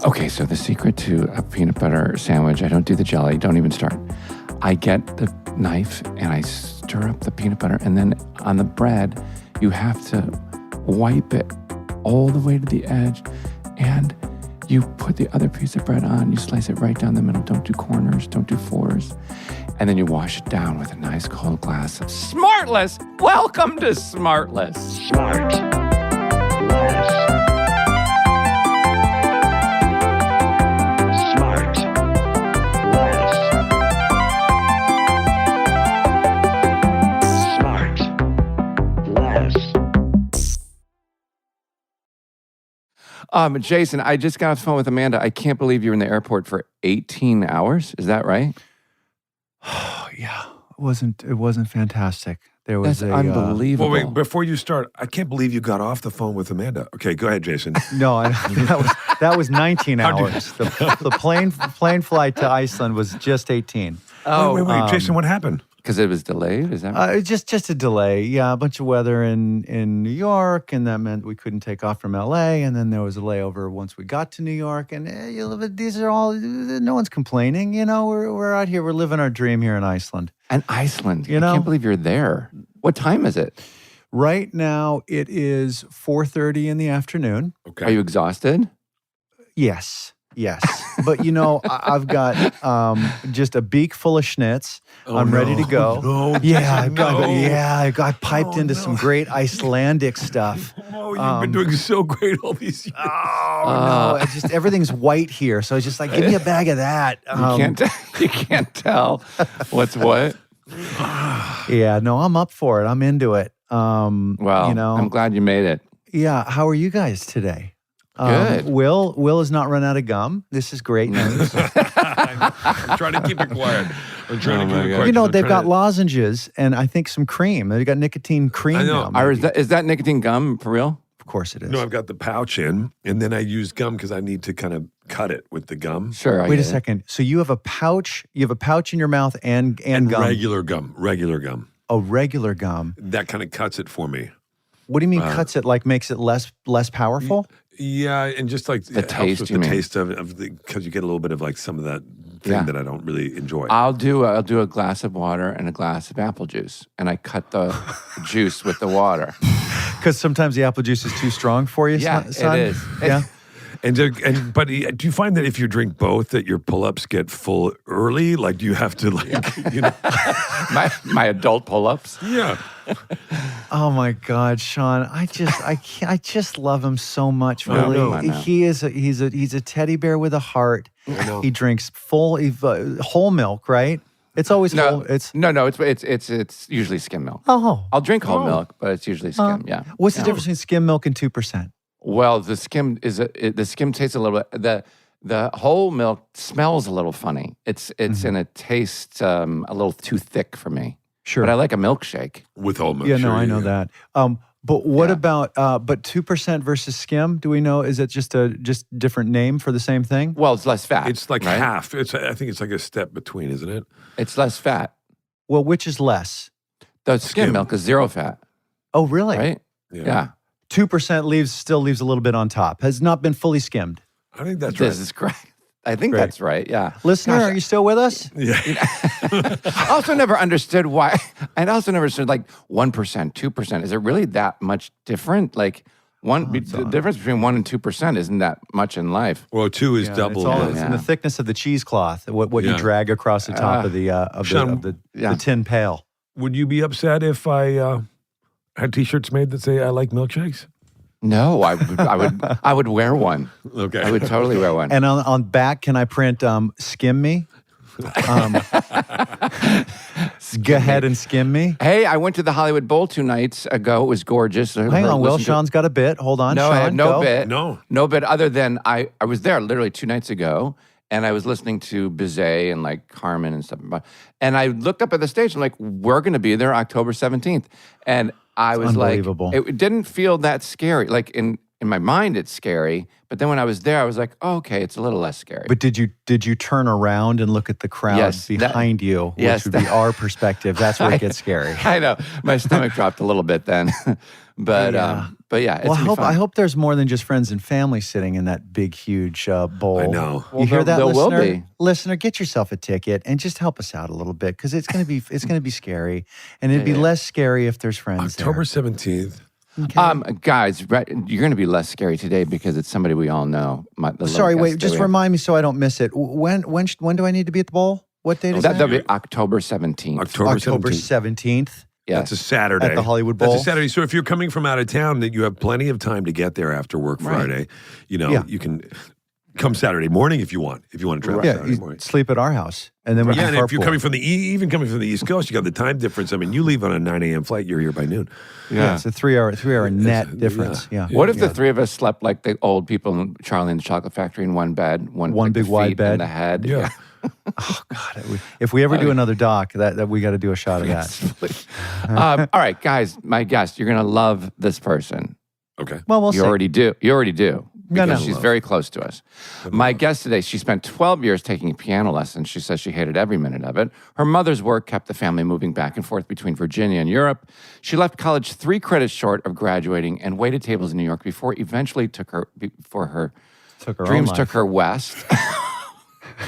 Okay, so the secret to a peanut butter sandwich, I don't do the jelly, don't even start. I get the knife and I stir up the peanut butter, and then on the bread, you have to wipe it all the way to the edge, and you put the other piece of bread on, you slice it right down the middle, don't do corners, don't do fours, and then you wash it down with a nice cold glass of SmartLess. Welcome to SmartLess. SmartLess. Jason, I just got off the phone with Amanda. I can't believe you were in the airport for 18 hours. Is that right? Yeah, it wasn't fantastic. There was That's unbelievable. Well, wait, before you start, I can't believe you got off the phone with Amanda. Okay, go ahead, Jason. No, that was 19 hours. The plane flight to Iceland was just 18. Oh, wait, Jason, what happened? Because it was delayed? Is that right? Just a delay. Yeah, a bunch of weather in New York, and that meant we couldn't take off from L.A., and then there was a layover once we got to New York, and these are all, no one's complaining. You know, we're out here, we're living our dream here in Iceland. And Iceland, you know? I can't believe you're there. What time is it? Right now, it is 4:30 in the afternoon. Okay. Are you exhausted? Yes. But, you know, I've got just a beak full of schnitz. I'm ready to go. No, I got piped into some great Icelandic stuff. Oh, you've been doing so great all these years. No, it's just everything's white here. So it's just like, give me a bag of that. You can't tell what's what. Yeah, no, I'm up for it. I'm into it. Well, you know, I'm glad you made it. Yeah. How are you guys today? Good. Will has not run out of gum. This is great news. I'm trying to keep it quiet. You know, they've got lozenges and I think some cream. They've got nicotine cream now. Ira, is that nicotine gum for real? Of course it is. No, I've got the pouch in, and then I use gum because I need to kind of cut it with the gum. Sure. Wait a second. So you have a pouch. You have a pouch in your mouth and gum. Regular gum. Oh, regular gum. That kind of cuts it for me. What do you mean cuts it? Like makes it less powerful? Yeah, and just like the taste, with the taste of the, because you get a little bit of like some of that thing that I don't really enjoy. I'll do a glass of water and a glass of apple juice, and I cut the juice with the water. Because sometimes the apple juice is too strong for you, Yeah, son? it is. Yeah. But do you find that if you drink both, that your pull-ups get full early? Like, do you have to you know? my adult pull-ups? Yeah. Oh my God, Sean! I just love him so much. Really, I know. he's a teddy bear with a heart. He drinks whole milk, right? It's always whole. It's usually skim milk. oh. I'll drink whole milk, but it's usually skim. Yeah. What's the difference between skim milk and 2%? Well, the skim tastes a little bit. The whole milk smells a little funny. It's and it tastes a little too thick for me. Sure, but I like a milkshake with whole milk. Yeah, no, I know that. But what about 2% versus skim? Do we know? Is it just different name for the same thing? Well, it's less fat. It's like right? half. I think it's like a step between, isn't it? It's less fat. Well, which is less? The skim milk is 0 fat. Oh, really? Right? Yeah. 2% still leaves a little bit on top. Has not been fully skimmed. I think that's right. This is correct. I think that's right. Yeah. Listener, are you still with us? Yeah. I also never understood why. I also never understood like 1%, 2%. Is it really that much different? Like the difference between 1% and 2% isn't that much in life. Well, 2 is double. It's in the thickness of the cheesecloth. What you drag across the top of the tin pail. Would you be upset if I had T-shirts made that say "I like milkshakes"? No, I would wear one. Okay, I would totally wear one. And on back, can I print "Skim Me"? Go ahead and skim me. Hey, I went to the Hollywood Bowl 2 nights ago. It was gorgeous. Hang on, Will. Sean's got a bit. Hold on. No, Sean, I had no bit. No bit other than I was there literally 2 nights ago, and I was listening to Bizet and like Carmen and stuff. And I looked up at the stage. I'm like, we're going to be there October 17th. And I was like, it didn't feel that scary. Like in my mind it's scary, but then when I was there, I was like, oh, okay, it's a little less scary. But did you turn around and look at the crowd Yes, behind you, which yes, would be our perspective? That's where it gets scary. I know my stomach dropped a little bit then, but yeah, it's Well, gonna be fun. I hope there's more than just friends and family sitting in that big, huge bowl. I know. You hear that, there will listener? be. Listener, get yourself a ticket and just help us out a little bit because it's gonna be scary, and it'd be less scary if there's friends October there. 17th. Guys, you're going to be less scary today because it's somebody we all know. Sorry, wait, just remind me so I don't miss it. When do I need to be at the bowl? What date is that? That'll be October 17th. October 17th. Yes. That's a Saturday. At the Hollywood Bowl? That's a Saturday. So if you're coming from out of town, that you have plenty of time to get there after work Friday. You know, you can come Saturday morning if you want. If you want to travel Saturday you morning. sleep at our house, and then we can and if you're carpool. coming from even coming from the East Coast, you got the time difference. I mean, you leave on a 9 a.m. flight, you're here by noon. Yeah, it's a 3-hour net difference. Yeah. What if the three of us slept like the old people in Charlie and the Chocolate Factory in one bed, one big the wide feet bed? and the head? Yeah. Oh God! If we ever do another doc, that we got to do a shot of that. All right, guys, my guest, you're going to love this person. Okay. Well, we'll see. You already do. No, Because no. she's very close to us. My guest today, she spent 12 years taking piano lessons. She says she hated every minute of it. Her mother's work kept the family moving back and forth between Virginia and Europe. She left college 3 credits short of graduating and waited tables in New York before eventually her dreams took her west.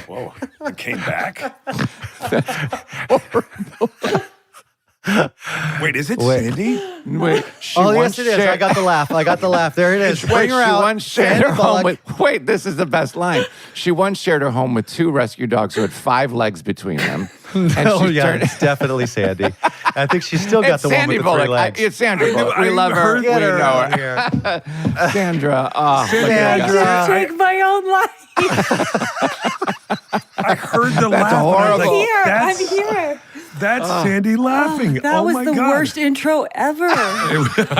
Whoa. It came back. Wait, is it Sandy? Wait, she Oh, once yes, it is. shared- I got the laugh. There it is. Wait, Bring her she out. once shared Sandra her home Bullock. with. Wait, this is the best line. She once shared her home with 2 rescue dogs who had 5 legs between them. And Oh she yeah, turned- it's definitely Sandy. I think she's still got It's the one Sandy with the 3 Bullock. legs. It's Sandra Bullock. We I love her. heard- We Get her know out her. here. Sandra. Oh, look at Sandra. us. Take my own life. I heard the That's laugh. and I was horrible. like, Here, that's, I'm here. That's Sandy laughing. That oh was my the God. worst intro ever.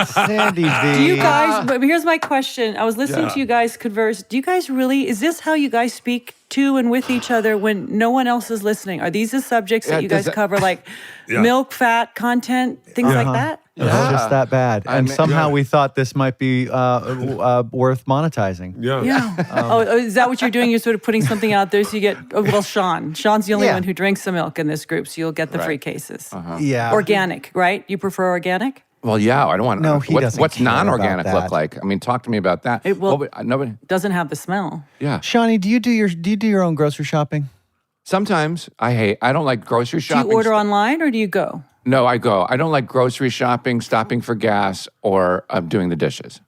Sandy V. Do you guys, but here's my question. I was listening to you guys converse. Do you guys really, is this how you guys speak to and with each other when no one else is listening? Are these the subjects that you does guys that- cover, like Yeah. milk, fat, content, things like that? It's just that bad, I and mean- somehow we thought this might be worth monetizing. Yeah. Yeah. Is that what you're doing? You're sort of putting something out there so you get, Sean's the only Yeah. one who drinks the milk in this group, so you'll get the free cases. Yeah, Organic, right? You prefer organic? Well, yeah, I don't want. No, he doesn't What's care about non-organic that. look like? I mean, talk to me about that. It will- nobody. Doesn't have the smell. Yeah. Shawnee, do you do your own grocery shopping? Sometimes I don't like grocery Do shopping. you order online or do you go? No, I go. I don't like grocery shopping, stopping for gas, or doing the dishes.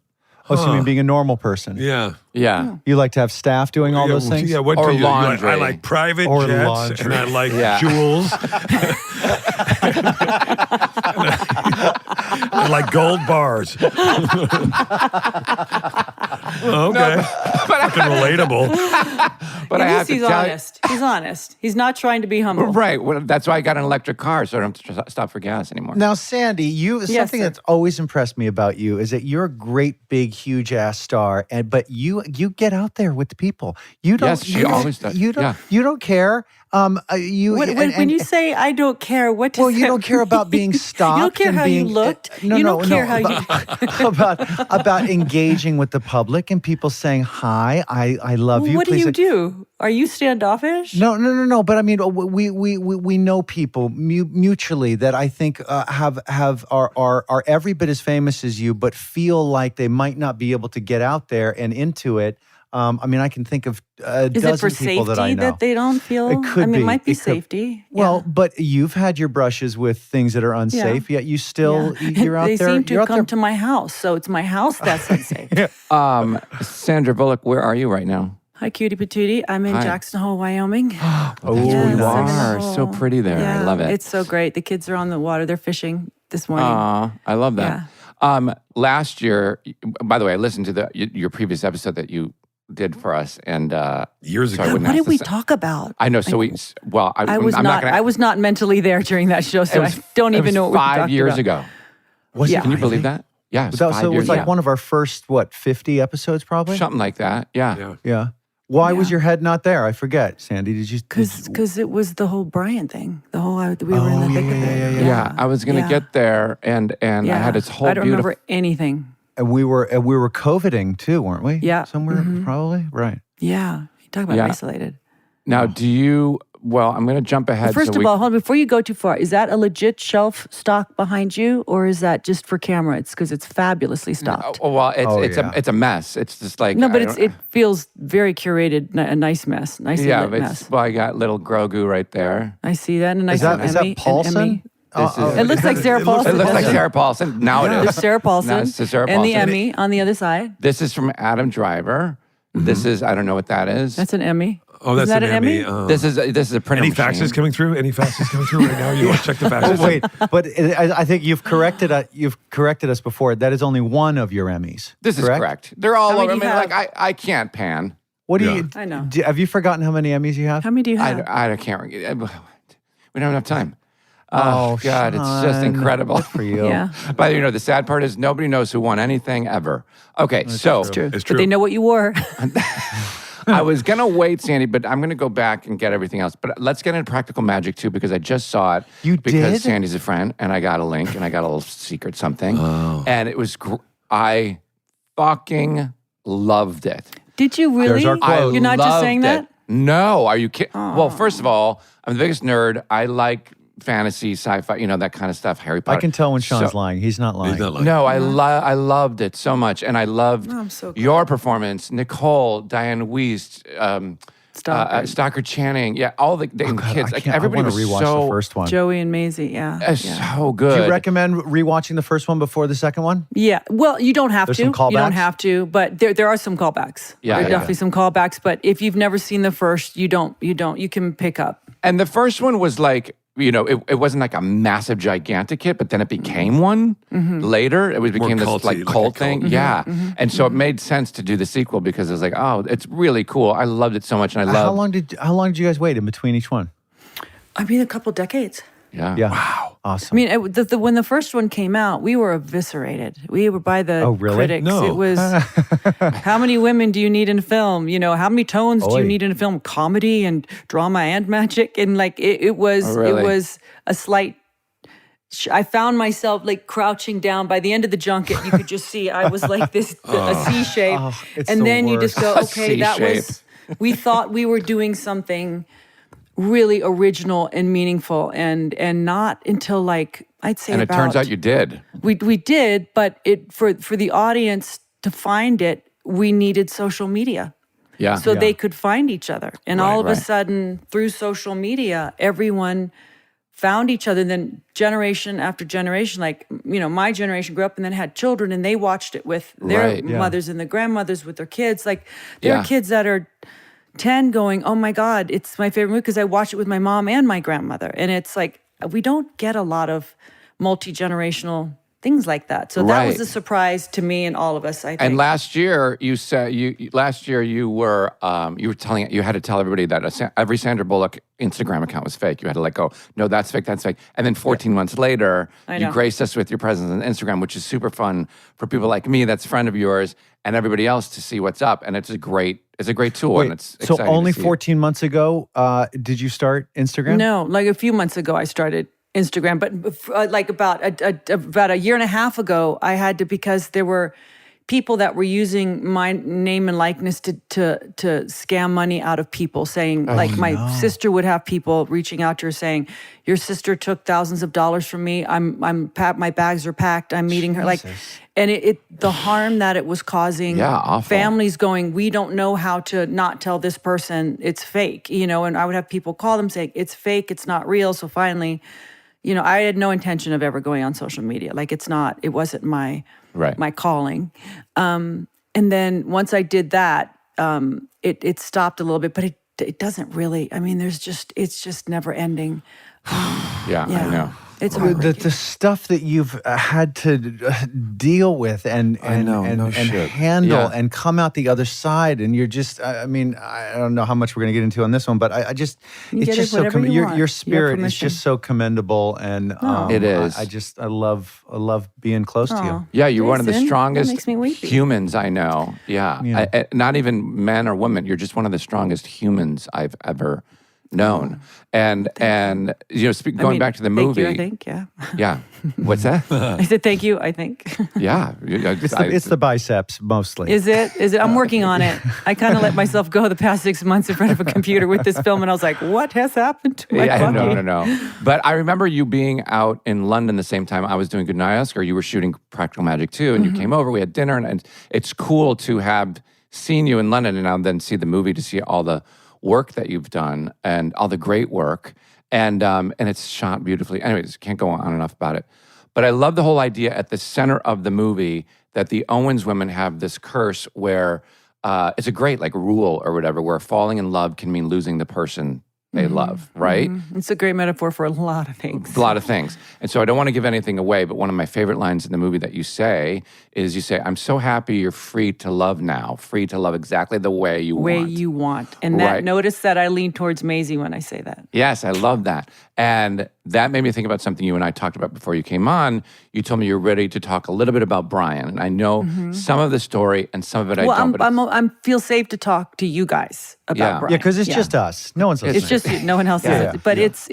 Oh, so you mean being a normal person? Yeah. Yeah. You like to have staff doing all those things? Yeah, what Or do you like? laundry. I like private Or jets, laundry. and I like Yeah. jewels. I like gold bars. Okay. Fucking relatable. But I have to he's tell honest. He's honest. He's not trying to be humble. you. Right. Well, that's why I got an electric car, so I don't have to stop for gas anymore. Now, Sandy, something sir. that's always impressed me about you is that you're a great, big, huge ass star, but you get out there with the people. You don't. Yes, she you don't- always does. You don't. Yeah. You don't care. When you say I don't care, what does well, you that don't care about being stopped. You don't care and how being, you looked. No, you no, don't care no, how you. about engaging with the public and people saying hi. I love you. What do Please you do? Are you standoffish? No. But I mean, we know people mutually that I think are every bit as famous as you, but feel like they might not be able to get out there and into it. I mean, I can think of a Is it for dozen people safety that I know. they don't feel? It could I mean, be. it might be It could- safety. Well, but you've had your brushes with things that are unsafe, yet you still you're out they there. seem to you're out come there. to my house, so it's my house that's unsafe. Sandra Bullock, where are you right now? Hi, cutie patootie. I'm in Hi. Jackson Hole, Wyoming. Oh, You I'm in the are so hole. pretty there. I love it. It's so great. The kids are on the water. They're fishing this morning. I love that. Last year, by the way, I listened to your previous episode that you did for us, and Years so I ago. wouldn't what ask did we the sa- talk about? I know. So I was I'm not. gonna, I was not mentally there during that show, so I don't even know what we Five talked years about. ago. Yeah. Can you believe that? Yeah, it was 5 So it years was like ago. one of our first 50 episodes, probably. Something like that. Yeah. Yeah. Yeah. Why was Yeah. your head not there? I forget, Sandy. Did you? Because it was the whole Brian thing. The whole we were in the thick of it. Yeah, I was gonna Yeah. get there, and I had this whole I don't beautiful. remember anything. we were COVIDing too, weren't we? Yeah. Somewhere probably. Right. Yeah. You talk about isolated. Now, well, I'm going to jump ahead. First of all, hold on, before you go too far, is that a legit shelf stock behind you, or is that just for camera? It's because it's fabulously stocked. Oh, well, it's a mess. It's just like no, but it feels very curated, a nice mess, nicely lit mess. Well, I got little Grogu right there. I see that, and a nice Is that Paulson? It looks like Sarah Paulson. It looks like Sarah Paulson. Now it is. There's Sarah Paulson. Now it's Sarah and the Paulson. Emmy on the other side. This is from Adam Driver. This is, I don't know what that is. That's an Emmy. Oh, that's Isn't that an Emmy. This is a printer Any machine. faxes coming through? Any faxes coming through right now? You want to check the faxes? Wait, but I think you've corrected us before. That is only one of your Emmys. This is correct. They're all How over. many I mean, do you like I can't pan. What do you? I know. Have you forgotten how many Emmys you have? How many do you have? I can't. We don't have enough time. Oh, God, it's just Sean. incredible. Good for you. Yeah. But the sad part is nobody knows who won anything ever. Okay, so True. It's But they know what you wore. I was gonna wait, Sandy, but I'm gonna go back and get everything else. But let's get into Practical Magic too, because I just saw it. You because did? Sandy's a friend, and I got a link, and I got a little secret something, and it was. I fucking loved it. Did you really? There's our quote. You're not just Loved saying that? it. No, are you kidding? Well, first of all, I'm the biggest nerd. I like fantasy, sci-fi, that kind of stuff. Harry Potter. I can tell when Sean's lying. He's not lying. He's not lying. No, I loved it so much, and I loved I'm so glad. your performance, Nicole, Diane Wiest, Stockard. Channing, all the kids. Like everybody I was want to rewatch so the first one. Joey and Maisie, yeah. so good. Do you recommend rewatching the first one before the second one? Yeah. Well, you don't have There's to. some callbacks? You don't have to, but there are some callbacks. Yeah, there are yeah. definitely some callbacks. But if you've never seen the first, you can pick up. And the first one was like, it wasn't like a massive, gigantic hit, but then it became one later. It became this culty, like like cult a thing. cult. Yeah. And so it made sense to do the sequel because it was like, oh, it's really cool. I loved it so much. And I How loved long did you guys wait in between each one? I mean, a couple decades. Yeah. Yeah. Wow. Awesome. I mean, when the first one came out, we were eviscerated. We were by the really? critics. No. It was, how many women do you need in a film? How many tones do Oy. you need in a film? Comedy and drama and magic. And like, it was a slight, I found myself like crouching down. By the end of the junket, you could just see I was like this, a C shape. Oh, it's and the then you just go, worst. okay, that was, we thought we were doing something really original and meaningful, and not until like I'd say And it turns out you did. we did, but for the audience to find it, we needed social media. Yeah. So they could find each other. And all of a right. sudden, through social media, everyone found each other. And then generation after generation, like, my generation grew up and then had children, and they watched it with their Right, yeah. mothers and the grandmothers with their kids. Like, there Yeah. are kids that are 10 going, oh my God, it's my favorite movie because I watched it with my mom and my grandmother. And it's like, we don't get a lot of multi-generational things like that. So that was Right. a surprise to me and all of us, I think. And last year, you said you were telling, you had to tell everybody that every Sandra Bullock Instagram account was fake. You had to go, no, that's fake, that's fake. And then 14 months later, I you know. graced us with your presence on Instagram, which is super fun for people like me, that's a friend of yours, and everybody else to see what's up. And it's a great tool. And it's so exciting only to see. 14 months ago, did you start Instagram? No, like a few months ago, I started Instagram, but like about a year and a half ago, I had to, because there were people that were using my name and likeness to scam money out of people, saying my sister would have people reaching out to her saying, your sister took thousands of dollars from me. My bags are packed. I'm meeting her. Like, and the harm that it was causing, awful. families going, we don't know how to not tell this person it's fake, and I would have people call them saying it's fake, it's not real. So finally, I had no intention of ever going on social media. Like, it wasn't my calling. And then once I did that, it stopped a little bit, but it doesn't really, it's just never ending. Yeah, I know. It's The heartbreaking. stuff that you've had to deal with and handle and come out the other side, and you're just, I don't know how much we're going to get into on this one, but it's get just it so, whatever you your want. You have spirit is permission. just so commendable, and It is. I love being close to you. Yeah, you're one of the Jason, that strongest makes me weepy. humans I know. Yeah. Yeah. Not even men or women. You're just one of the strongest humans I've ever known. And going back to the movie. Thank you, I think, yeah. Yeah. What's that? I said thank you, I think. Yeah. It's the biceps mostly. Is it? I'm working on it. I kind of let myself go the past 6 months in front of a computer with this film, and I was like, what has happened to my body? No. But I remember you being out in London the same time I was doing Goodnight Oscar. You were shooting Practical Magic too, and you came over, we had dinner, and it's cool to have seen you in London and now then see the movie, to see all the work that you've done and all the great work. And it's shot beautifully. Anyways, can't go on enough about it. But I love the whole idea at the center of the movie that the Owens women have this curse where it's a great rule or whatever, where falling in love can mean losing the person they love, right? It's a great metaphor for a lot of things. A lot of things. And so I don't want to give anything away, but one of my favorite lines in the movie that you say is, I'm so happy you're free to love now, free to love exactly the way you want. And notice that I lean towards Maisie when I say that. Yes, I love that. And that made me think about something you and I talked about before you came on. You told me you're ready to talk a little bit about Brian. And I know some of the story and some of it I don't. I feel safe to talk to you guys about Brian. Yeah, because it's just us. No one's listening. It's just no one else is. But it's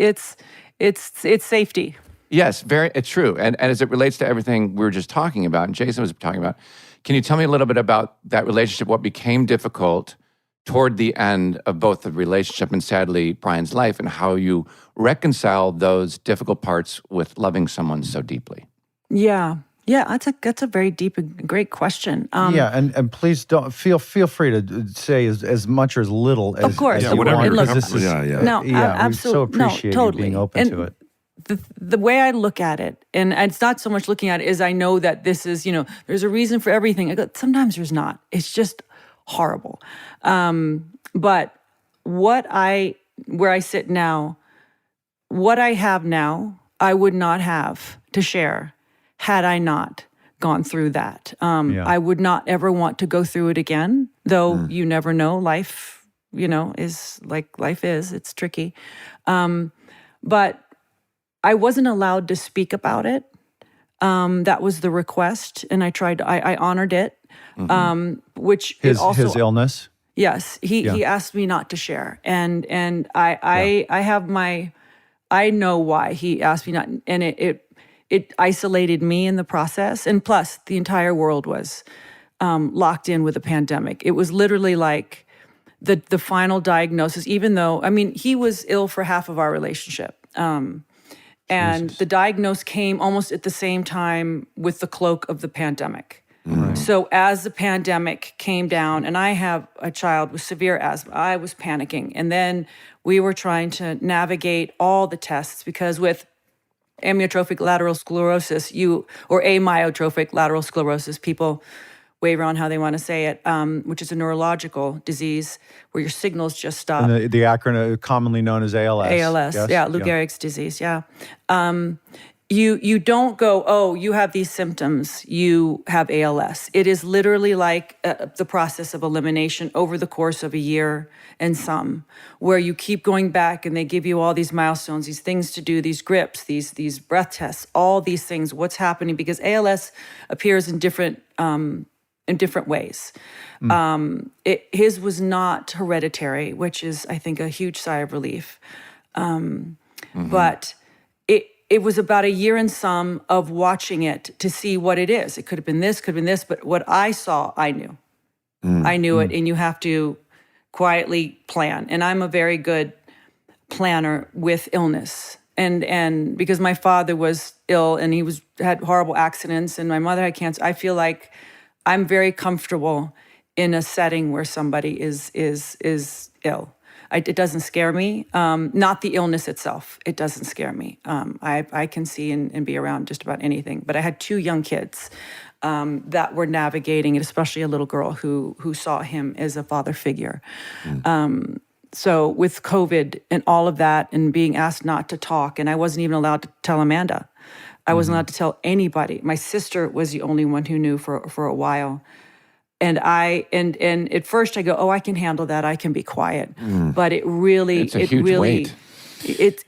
safety. Yes, it's true. And as it relates to everything we were just talking about, and Jason was talking about, can you tell me a little bit about that relationship, what became difficult toward the end of both the relationship and sadly Brian's life, and how you reconciled those difficult parts with loving someone so deeply? Yeah, that's a very deep and great question. And please don't feel free to say as much or as little as, of course, as you want. Absolutely. We so appreciate you being open to it. The way I look at it, and it's not so much looking at it, is I know that this is, there's a reason for everything. Sometimes there's not. It's just horrible. But where I sit now, what I have now, I would not have to share had I not gone through that. I would not ever want to go through it again, though you never know. Life, is like life is. It's tricky. But I wasn't allowed to speak about it. That was the request, and I honored it. Which his illness. Yes, he asked me not to share, and I know why he asked me not, and it isolated me in the process, and plus the entire world was locked in with a pandemic. It was literally like the final diagnosis. Even though he was ill for half of our relationship. And the diagnosis came almost at the same time with the cloak of the pandemic. Right. So as the pandemic came down, and I have a child with severe asthma, I was panicking. And then we were trying to navigate all the tests, because with amyotrophic lateral sclerosis, or amyotrophic lateral sclerosis, people wave around how they want to say it, which is a neurological disease where your signals just stop. And the acronym commonly known as ALS. ALS, yes? Lou Gehrig's disease, You don't go, oh, you have these symptoms, you have ALS. It is literally like the process of elimination over the course of a year and some, where you keep going back and they give you all these milestones, these things to do, these grips, these breath tests, all these things, what's happening, because ALS appears in different ways. His was not hereditary, which is, I think, a huge sigh of relief. But it was about a year and some of watching it to see what it is. It could have been this, but what I saw, I knew. I knew it, and you have to quietly plan. And I'm a very good planner with illness. And because my father was ill and he had horrible accidents, and my mother had cancer, I feel like I'm very comfortable in a setting where somebody is ill. It doesn't scare me. Not the illness itself. It doesn't scare me. I can see and be around just about anything. But I had 2 young kids that were navigating it, especially a little girl who saw him as a father figure. So with COVID and all of that, and being asked not to talk, and I wasn't even allowed to tell Amanda. I wasn't allowed to tell anybody. My sister was the only one who knew for a while. And and at first I go, oh, I can handle that. I can be quiet. But it really, weight. It's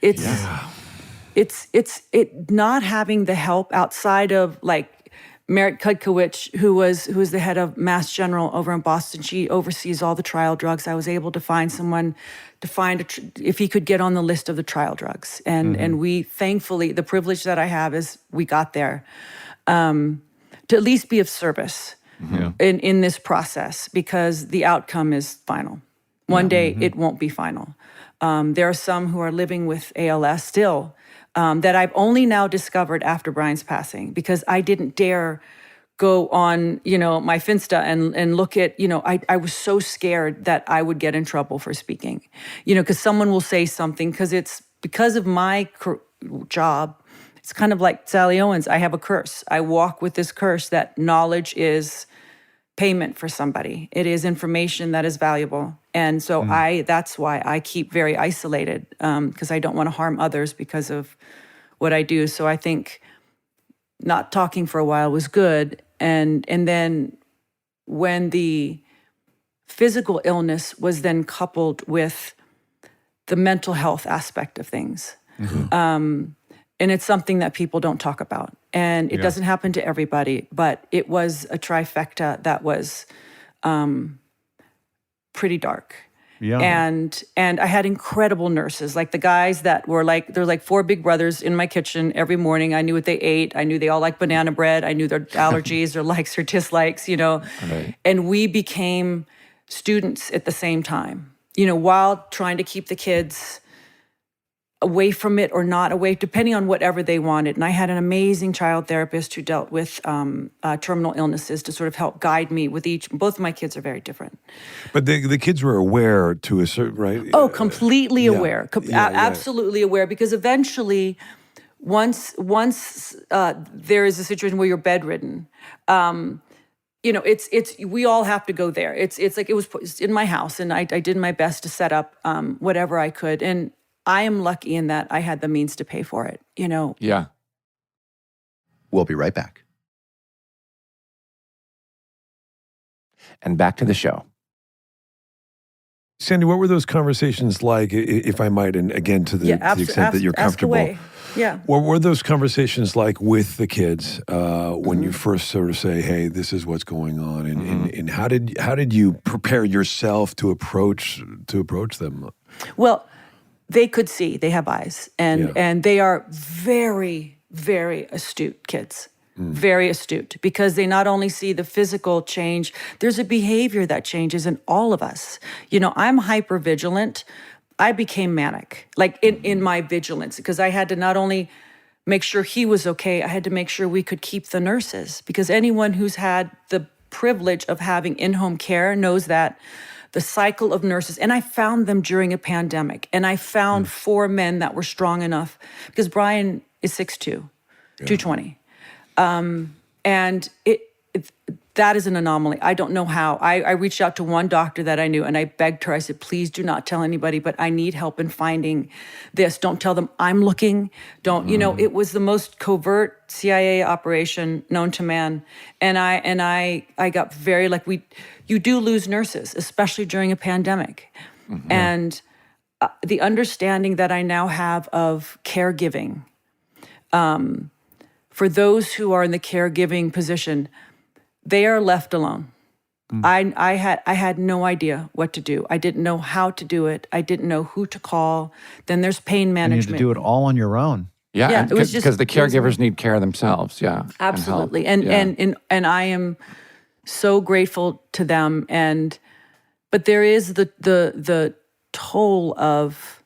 not having the help outside of like Merritt Kudkowicz, who was the head of Mass General over in Boston. She oversees all the trial drugs. I was able to find someone to find if he could get on the list of the trial drugs. And we, thankfully, the privilege that I have is we got there to at least be of service in this process, because the outcome is final. One day it won't be final. There are some who are living with ALS still, that I've only now discovered after Brian's passing, because I didn't dare go on, my Finsta and look at, I was so scared that I would get in trouble for speaking, because someone will say something, because of my job. It's kind of like Sally Owens. I have a curse. I walk with this curse that knowledge is payment for somebody. It is information that is valuable. And so that's why I keep very isolated, because I don't want to harm others because of what I do. So I think not talking for a while was good. And then when the physical illness was then coupled with the mental health aspect of things, and it's something that people don't talk about. And it doesn't happen to everybody, but it was a trifecta that was pretty dark. Yeah. And I had incredible nurses, like the guys that were they're like four big brothers in my kitchen every morning. I knew what they ate. I knew they all liked banana bread. I knew their allergies, their likes, their dislikes, Right. And we became students at the same time, while trying to keep the kids away from it or not away, depending on whatever they wanted. And I had an amazing child therapist who dealt with terminal illnesses to sort of help guide me with each. Both of my kids are very different. But the kids were aware to a certain, right? Oh, completely aware. Absolutely aware, because eventually, once there is a situation where you're bedridden, it's we all have to go there. It's like it was in my house, and I did my best to set up whatever I could. And I am lucky in that I had the means to pay for it, Yeah. We'll be right back. And back to the show. Sandy, what were those conversations like, if I might, and again, to the extent that you're comfortable? Ask away. Yeah. What were those conversations like with the kids when you first sort of say, hey, this is what's going on? And how did you prepare yourself to approach them? Well, they could see, they have eyes, and they are very, very astute kids, very astute, because they not only see the physical change, there's a behavior that changes in all of us. I'm hypervigilant. I became manic, like in my vigilance, because I had to not only make sure he was okay, I had to make sure we could keep the nurses, because anyone who's had the privilege of having in-home care knows that the cycle of nurses, and I found them during a pandemic, and I found 4 men that were strong enough, because Brian is 6'2", 220. And that is an anomaly. I don't know how. I reached out to one doctor that I knew, and I begged her. I said, please do not tell anybody, but I need help in finding this. Don't tell them I'm looking. Don't, it was the most covert CIA operation known to man. And I got very, you do lose nurses, especially during a pandemic. And the understanding that I now have of caregiving, for those who are in the caregiving position, they are left alone. I had no idea what to do. I didn't know how to do it. I didn't know who to call. Then there's pain management. And you have to do it all on your own. Yeah, because the caregivers need care themselves. Yeah, absolutely. And I am so grateful to them. But there is the toll of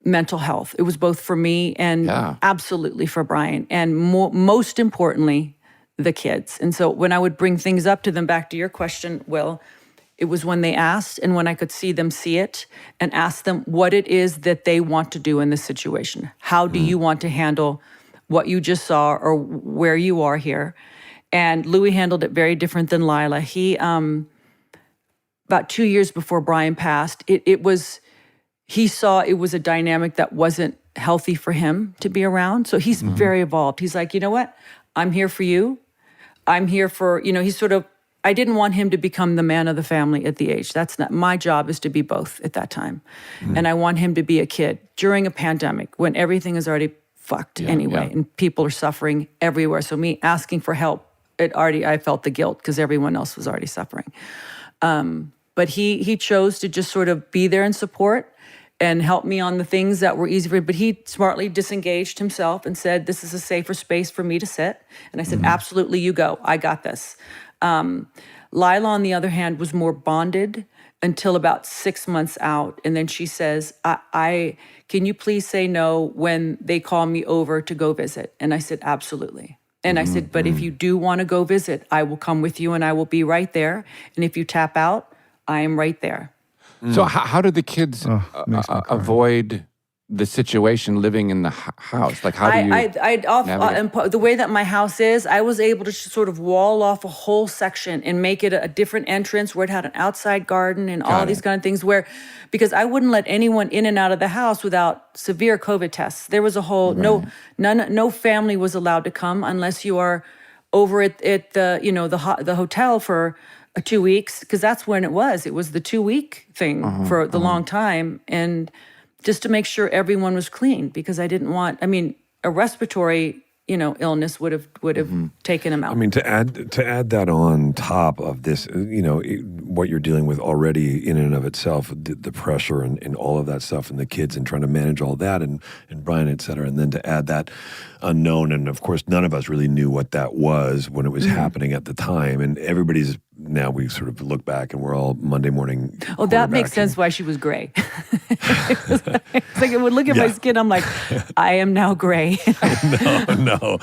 mental health. It was both for me and absolutely for Brian, and most importantly, the kids. And so when I would bring things up to them, back to your question, Will, it was when they asked, and when I could see them see it, and ask them what it is that they want to do in this situation. How do you want to handle what you just saw, or where you are here? And Louis handled it very different than Lila. He, about 2 years before Brian passed, he saw it was a dynamic that wasn't healthy for him to be around. So he's very evolved. He's like, you know what? I'm here for you. I'm here for, he's sort of, I didn't want him to become the man of the family at the age. That's not, my job is to be both at that time. And I want him to be a kid during a pandemic when everything is already fucked anyway, and people are suffering everywhere. So me asking for help I felt the guilt because everyone else was already suffering. But he chose to just sort of be there and support and help me on the things that were easy for him. But he smartly disengaged himself and said, this is a safer space for me to sit. And I said, absolutely, you go. I got this. Lila, on the other hand, was more bonded until about 6 months out. And then she says, can you please say no when they call me over to go visit? And I said, absolutely. And I said, but if you do want to go visit, I will come with you and I will be right there. And if you tap out, I am right there. So how did the kids avoid the situation living in the house? Like, how do you and the way that my house is, I was able to sort of wall off a whole section and make it a different entrance where it had an outside garden and all these kind of things because I wouldn't let anyone in and out of the house without severe COVID tests. There was a whole, no family was allowed to come unless you are over at the hotel for 2 weeks, because that's when it was the 2-week thing for the long time. And just to make sure everyone was clean, because I didn't want, a respiratory, illness would have taken him out. To add that on top of this, what you're dealing with already in and of itself, the pressure and all of that stuff and the kids and trying to manage all that and Brian, et cetera. And then to add that unknown. And of course, none of us really knew what that was when it was happening at the time. And now we sort of look back and we're all Monday morning. Oh, that makes sense why she was gray. It's like I would look at my skin. I'm like, I am now gray. No.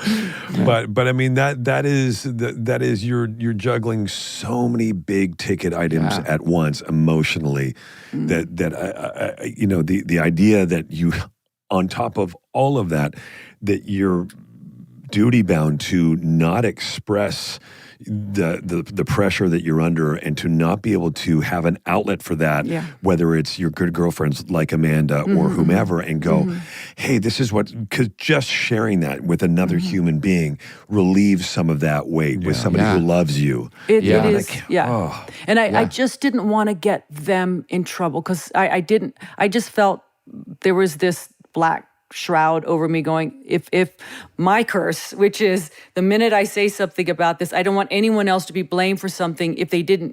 But that is you're juggling so many big ticket items at once emotionally that the idea that you, on top of all of that you're duty bound to not express the pressure that you're under and to not be able to have an outlet for that, whether it's your good girlfriends like Amanda or whomever, and go, hey, this is because just sharing that with another human being relieves some of that weight with somebody who loves you. It is. And I just didn't want to get them in trouble because I just felt there was this black shroud over me going, if my curse, which is the minute I say something about this, I don't want anyone else to be blamed for something if they didn't,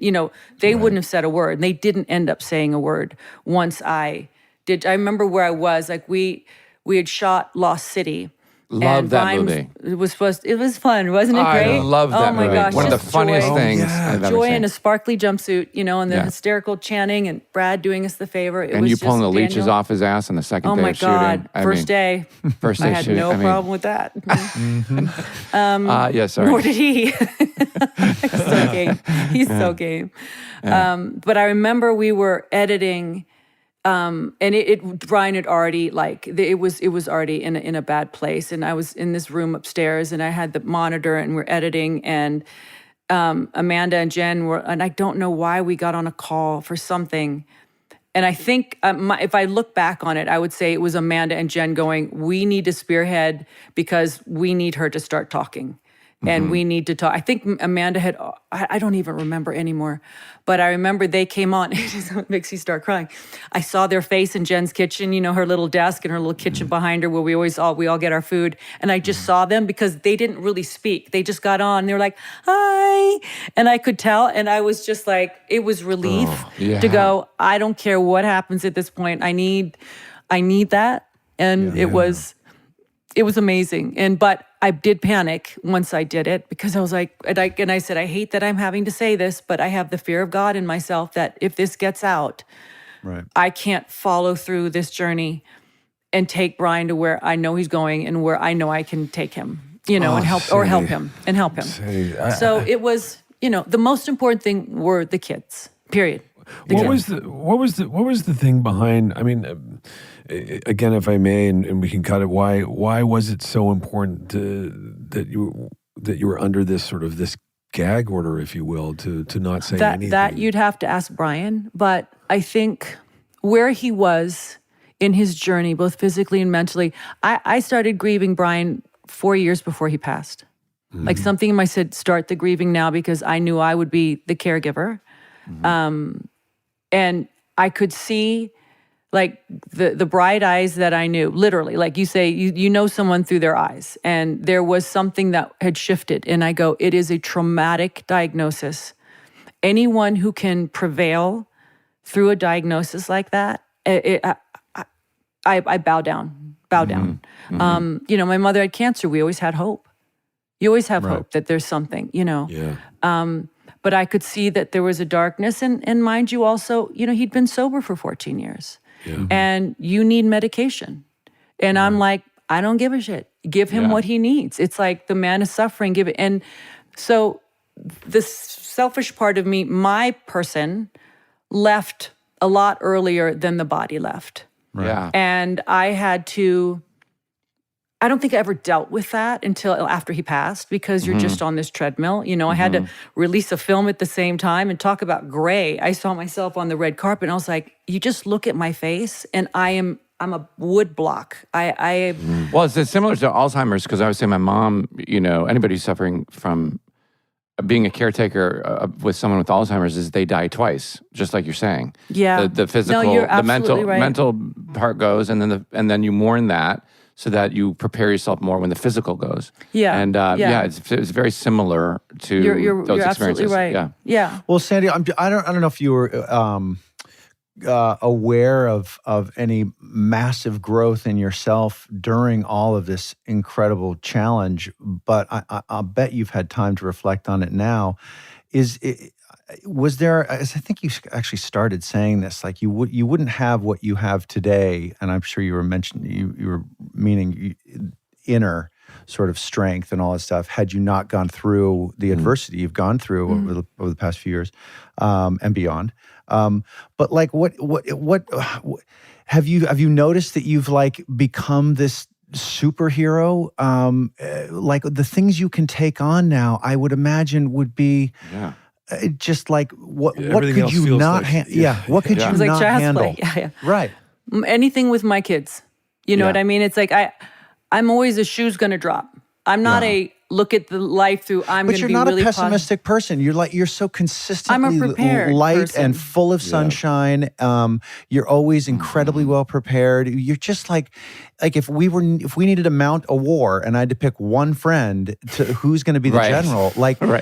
they wouldn't have said a word. And they didn't end up saying a word once I did. I remember where I was, like we had shot Lost City. Love that movie. It was fun, wasn't it great? I love that movie. Oh my gosh, one of the funniest things I've ever Joy seen. in a sparkly jumpsuit, and the hysterical chanting and Brad doing us the favor. And you pulling the leeches off his ass on the second day of shooting. Oh my God, first day I had shooting. No problem with that. Sorry. Nor did he. He's so game. But I remember we were editing. And Brian had already it was already in a bad place, and I was in this room upstairs, and I had the monitor, and we're editing, and Amanda and Jen were, and I don't know why we got on a call for something, and I think if I look back on it, I would say it was Amanda and Jen going, we need to spearhead because we need her to start talking. And we need to talk. I think Amanda had, I don't even remember anymore, but I remember they came on. It makes me start crying. I saw their face in Jen's kitchen, her little desk and her little kitchen behind her where we all get our food. And I just saw them because they didn't really speak. They just got on. They were like, hi. And I could tell. And I was just like, it was relief to go, I don't care what happens at this point. I need that. And it was amazing. But I did panic once I did it because I was like, and I said, I hate that I'm having to say this, but I have the fear of God in myself that if this gets out, I can't follow through this journey and take Brian to where I know he's going and where I know I can take him, and help him. So it was, the most important thing were the kids, period. What was the thing behind? Again, if I may, and we can cut it. Why was it so important that you were under this gag order, if you will, to not say anything? That you'd have to ask Brian. But I think where he was in his journey, both physically and mentally, I started grieving Brian 4 years before he passed. Like something in my said, start the grieving now because I knew I would be the caregiver. And I could see like the bright eyes that I knew, literally, like you say, you know someone through their eyes, and there was something that had shifted. And I go, it is a traumatic diagnosis. Anyone who can prevail through a diagnosis like that, I bow down. You know, my mother had cancer. We always had hope. You always have hope that there's something, you know. Yeah. But I could see that there was a darkness. And mind you also, you know, he'd been sober for 14 years. Yeah. And you need medication. And I'm like, I don't give a shit. Give him what he needs. It's like the man is suffering, give it. And so the selfish part of me, my person, left a lot earlier than the body left. Right. Yeah. And I don't think I ever dealt with that until after he passed, because you're just on this treadmill. You know, I had to release a film at the same time and talk about gray. I saw myself on the red carpet and I was like, you just look at my face and I'm a wood block. Well, it's similar to Alzheimer's, because I would say my mom, you know, anybody who's suffering from being a caretaker with someone with Alzheimer's is they die twice, just like you're saying. Yeah. The physical, no, you're the absolutely right. mental part goes, and then you mourn that, so that you prepare yourself more when the physical goes. Yeah. And it's very similar to you're those absolutely experiences. right. Yeah. Well, Sandy, I don't know if you were aware of any massive growth in yourself during all of this incredible challenge, but I'll bet you've had time to reflect on it now. Was there? I think you actually started saying this, like you wouldn't have what you have today, and I'm sure you were meaning inner sort of strength and all that stuff, had you not gone through the adversity you've gone through over the past few years and beyond. But like, what have you noticed that you've like become this superhero? Like the things you can take on now, I would imagine would be just like what could you not handle? What could you It's like not child's handle? play. Yeah. Right. Anything with my kids. You know what I mean? It's like I'm always a shoe's gonna drop. I'm not a look at the life through. I'm But going to you're be not really a pessimistic person. You're so consistently I'm a prepared light person. and full of sunshine. You're always incredibly well prepared. You're just like if we needed to mount a war and I had to pick one friend to who's going to be the general, like but you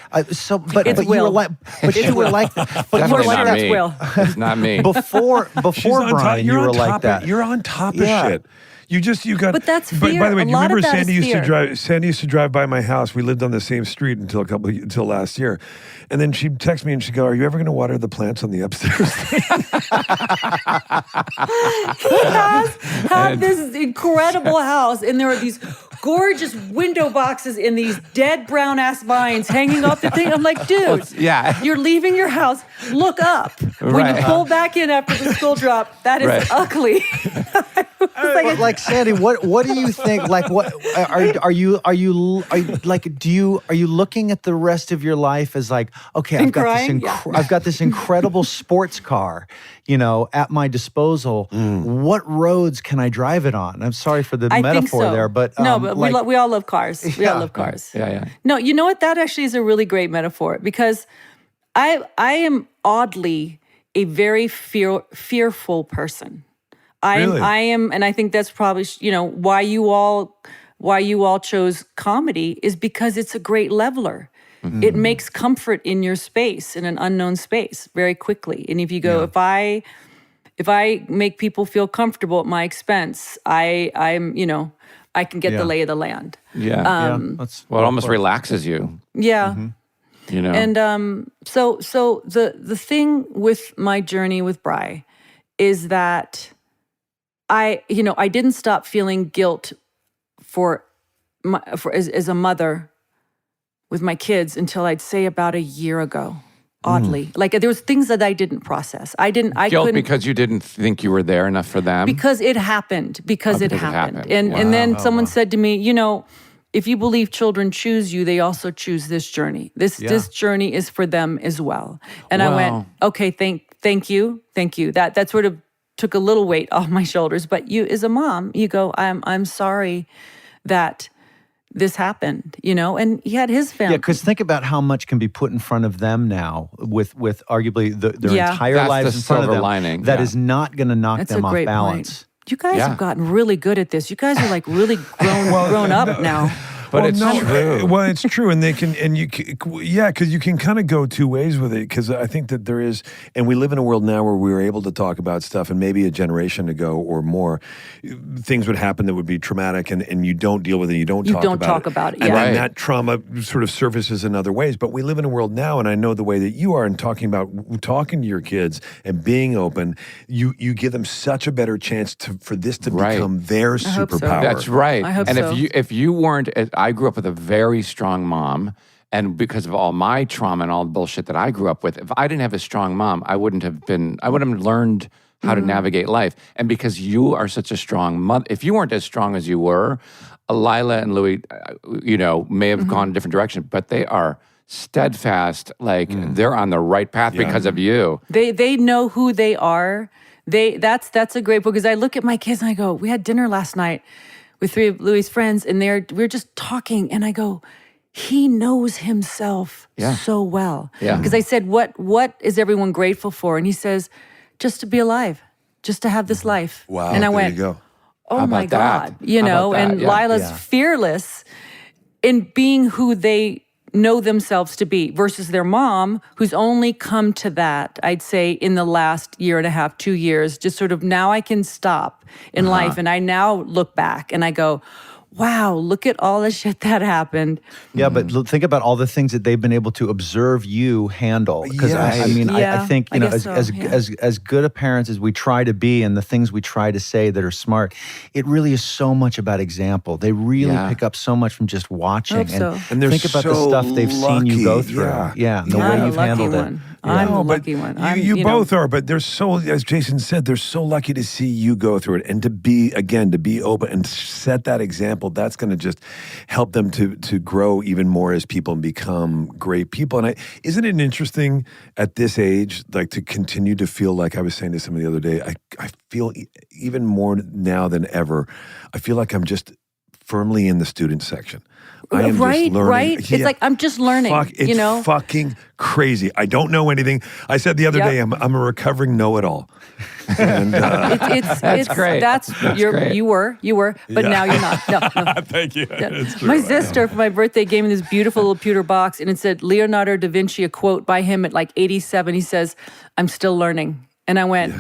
were like It's Will. It's not me. before Brian, you were like that. You're on top of shit. You got. But that's fear. By the way, A you lot remember of that Sandy is used to fear. drive. Sandy used to drive by my house. We lived on the same street until last year, and then she'd text me and she'd go, "Are you ever going to water the plants on the upstairs?" He has had this incredible house, and there are these gorgeous window boxes in these dead brown ass vines hanging off the thing. I'm like, dude, you're leaving your house. Look up when you pull back in after the school drop. That is ugly. Like Sandy, what do you think? Like, what are you looking at the rest of your life as like, okay, I've got this incredible sports car, you know, at my disposal. What roads can I drive it on? I'm sorry for the metaphor there, but no, but we all love cars. We all love cars. Yeah. No, you know what? That actually is a really great metaphor, because I am oddly a very fearful person. Really? I am, and I think that's probably, you know, why you all chose comedy is because it's a great leveler. It makes comfort in your space, in an unknown space, very quickly. And if you go, if I make people feel comfortable at my expense, I'm, you know, I can get the lay of the land. Yeah. It almost relaxes you. Yeah. You know. And so the thing with my journey with Bri is that I didn't stop feeling guilt as a mother with my kids until I'd say about a year ago. Oddly, like there was things that I didn't process. I couldn't, because you didn't think you were there enough for them. Because it happened. Because it happened. And then someone said to me, you know, if you believe children choose you, they also choose this journey. This journey is for them as well. And I went, okay, thank you. That sort of took a little weight off my shoulders. But you, as a mom, you go, I'm sorry that this happened, and he had his family. Yeah, because think about how much can be put in front of them now with arguably their Yeah. entire That's lives the in front of silver them. lining, That yeah. is not going to knock That's them a off great balance. point. You guys Yeah. have gotten really good at this. You guys are like really grown up now. But it's true. Well, it's true, and because you can kind of go two ways with it. Because I think that there is, and we live in a world now where we're able to talk about stuff, and maybe a generation ago or more, things would happen that would be traumatic, and you don't deal with it. You don't talk about it. Yeah. And then Right. that trauma sort of surfaces in other ways. But we live in a world now, and I know the way that you are, and talking to your kids and being open, you give them such a better chance for this to Right. become their hope so. superpower. That's right. I hope and so. if you weren't, I grew up with a very strong mom, and because of all my trauma and all the bullshit that I grew up with, if I didn't have a strong mom, I wouldn't have learned how to navigate life. And because you are such a strong mother, if you weren't as strong as you were, Lila and Louis, may have gone a different direction, but they are steadfast, like they're on the right path because of you. They know who they are. That's a great book, because I look at my kids and I go, we had dinner last night with 3 of Louis' friends, and we were just talking, and I go, he knows himself so well. Yeah. Because I said, what is everyone grateful for? And he says, just to be alive, just to have this life. Wow, And I there went, you go. oh How my about that? God. How about that? And Yeah. Lila's fearless in being who they know themselves to be versus their mom, who's only come to that, I'd say, in the last year and a half, 2 years, just sort of now I can stop in life. And I now look back and I go, wow, look at all the shit that happened. Yeah, but think about all the things that they've been able to observe you handle. Because I mean, Yeah, I think I guess so, as good a parents as we try to be, and the things we try to say that are smart, it really is so much about example. They really pick up so much from just watching. Hope so. And they're think about the so stuff they've seen you go lucky. through. Yeah. And the I'm way the you've lucky handled one. it. I'm the No, but lucky one. You both are, but they're so, as Jason said, they're so lucky to see you go through it, and to be open and set that example. That's going to just help them to grow even more as people and become great people. And isn't it interesting at this age, like, to continue to feel like, I was saying to somebody the other day, I feel even more now than ever, I feel like I'm just firmly in the student section. I am just learning. Right? It's like, I'm just learning, It's fucking crazy. I don't know anything. I said the other day, I'm a recovering know-it-all. And, That's great. That's great. You were, but now you're not. No. Thank you. It's true. My sister, for my birthday, gave me this beautiful little pewter box, and it said Leonardo da Vinci, a quote by him at like 87. He says, "I'm still learning," and I went,